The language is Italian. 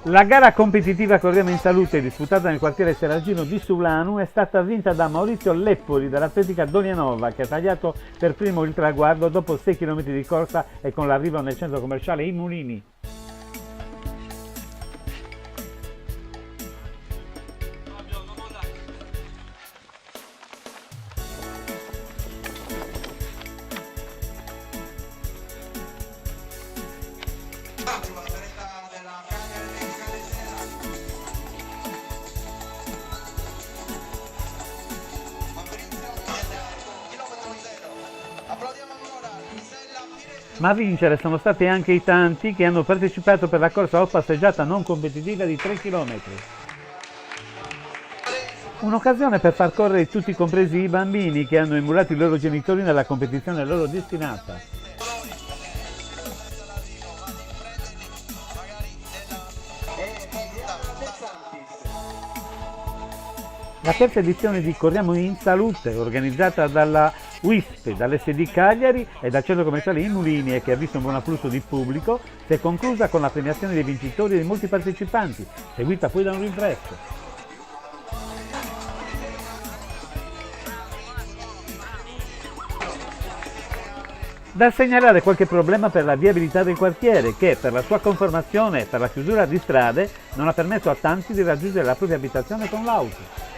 La gara competitiva Corriamo in Salute, disputata nel quartiere Seragino di Sulanu, è stata vinta da Maurizio Leppoli dell'Atletica Donianova, che ha tagliato per primo il traguardo dopo 6 km di corsa e con l'arrivo nel centro commerciale I Mulini. Ma a vincere sono stati anche i tanti che hanno partecipato per la corsa o passeggiata non competitiva di 3 km. Un'occasione per far correre tutti compresi i bambini che hanno emulato i loro genitori nella competizione loro destinata. La terza edizione di Corriamo in Salute, organizzata dalla WISP, dall'SD Cagliari e dal centro commerciale I Mulini e che ha visto un buon afflusso di pubblico, si è conclusa con la premiazione dei vincitori e di molti partecipanti, seguita poi da un rinfresco. Da segnalare qualche problema per la viabilità del quartiere che, per la sua conformazione e per la chiusura di strade, non ha permesso a tanti di raggiungere la propria abitazione con l'auto.